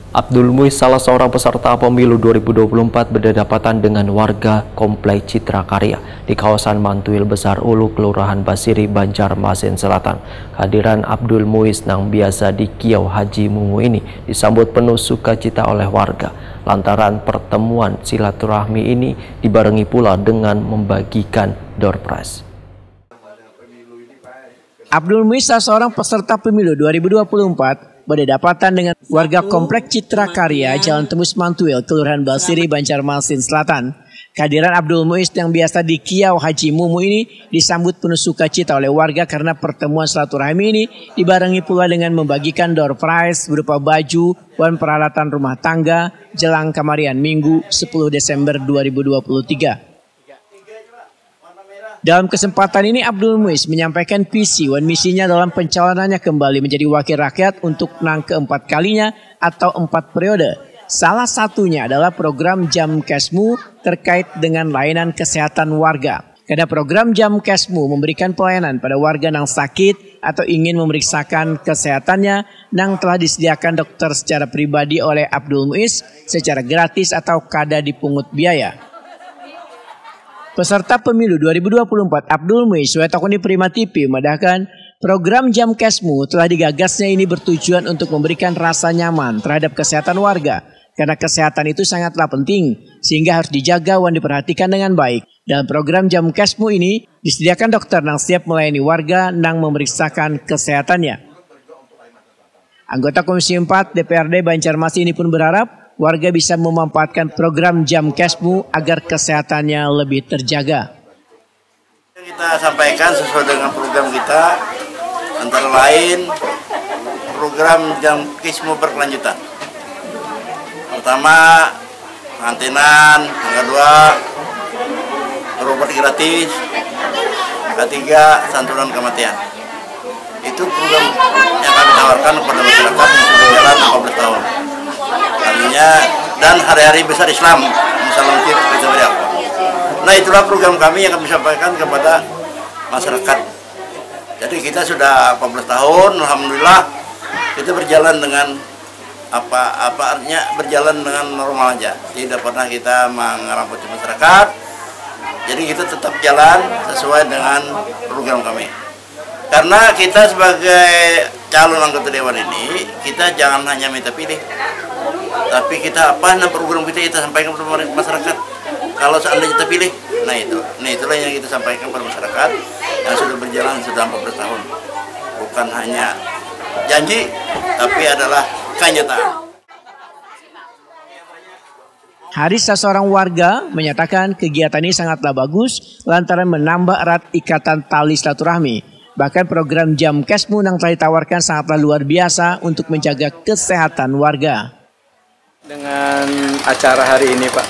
Abdul Muiz, salah seorang peserta pemilu 2024, berdekatan dengan warga Komplek Citra Karya di kawasan Mantuil Besar Ulu, Kelurahan Basiri, Banjarmasin Selatan. Kehadiran Abdul Muiz yang biasa di Kiau Haji Mumu ini disambut penuh sukacita oleh warga. Lantaran pertemuan silaturahmi ini dibarengi pula dengan membagikan door prize. Abdul Muiz, salah seorang peserta pemilu 2024, berdekatan dengan warga Komplek Citra Karya, Jalan Tembus Mantuil, Kelurahan Basiri, Banjarmasin Selatan. Kehadiran Abdul Muiz yang biasa di Kiau Haji Mumu ini disambut penuh sukacita oleh warga karena pertemuan silaturahmi ini dibarengi pula dengan membagikan door prize berupa baju dan peralatan rumah tangga jelang Kamarian Minggu 10 Desember 2023. Dalam kesempatan ini Abdul Muiz menyampaikan visi dan misinya dalam pencalonannya kembali menjadi wakil rakyat untuk nang keempat kalinya atau 4 periode. Salah satunya adalah program Jamkesmu terkait dengan layanan kesehatan warga. Karena program Jamkesmu memberikan pelayanan pada warga yang sakit atau ingin memeriksakan kesehatannya yang telah disediakan dokter secara pribadi oleh Abdul Muiz secara gratis atau kada dipungut biaya. Peserta pemilu 2024 Abdul Muiz Wetakuni Prima TV memandahkan program Jamkesmu telah digagasnya ini bertujuan untuk memberikan rasa nyaman terhadap kesehatan warga. Karena kesehatan itu sangatlah penting sehingga harus dijaga dan diperhatikan dengan baik. Dalam program Jamkesmu ini disediakan dokter yang siap melayani warga yang memeriksakan kesehatannya. Anggota Komisi 4 DPRD Banjarmasin ini pun berharap warga bisa memanfaatkan program Jamkesmu agar kesehatannya lebih terjaga. Kita sampaikan sesuai dengan program kita, antara lain program Jamkesmu berkelanjutan. Pertama, pengantinan, yang kedua, berobat gratis, ketiga, santunan kematian. Itu program yang kami tawarkan kepada masyarakat yang sudah jalan 14 tahun. Artinya, dan hari-hari besar Islam, misalnya kita beriak. Nah, itulah program kami yang kami sampaikan kepada masyarakat. Jadi kita sudah 14 tahun, alhamdulillah kita berjalan dengan apa artinya berjalan dengan normal aja. Tidak pernah kita mengerampoki masyarakat. Jadi kita tetap jalan sesuai dengan program kami. Karena kita sebagai calon anggota dewan ini, kita jangan hanya minta pilih, tapi kita program kita sampaikan kepada masyarakat. Kalau seandainya kita pilih, nah itulah yang kita sampaikan kepada masyarakat yang sudah berjalan sudah 14 tahun. Bukan hanya janji, tapi adalah kenyataan. Haris, seorang warga, menyatakan kegiatan ini sangatlah bagus lantaran menambah erat ikatan tali silaturahmi. Bahkan program Jamkesmu yang telah ditawarkan sangatlah luar biasa untuk menjaga kesehatan warga. Dengan acara hari ini, Pak,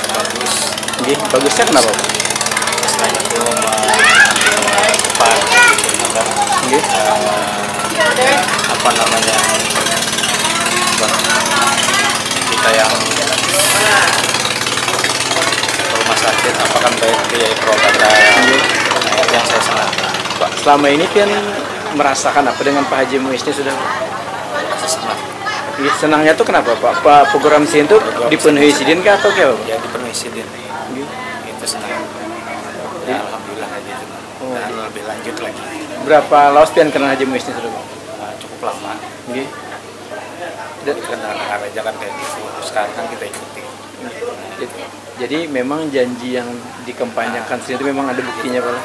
bagus. Bagusnya kenapa, Pak? Selain itu apa namanya, kita yang rumah sakit apakah biaya berobat yang saya senang. Pak, selama ini kan merasakan apa dengan Pak Haji Muiz ini sudah Senang. senangnya tuh kenapa, Pak? Pak program SIN itu dipenuhi sidin kah atau kayak apa? Ya dipenuhi sidin. Itu senang. Ya, alhamdulillah gitu. Dan lebih lanjut lagi. Berapa laos pian kenal Haji Muiz ini sudah, Pak? Cukup lama. Dan Karena ajakan kayak gitu. Sekarang kan kita ikuti. jadi memang janji yang dikampanyekan SIN itu memang ada buktinya, Pak?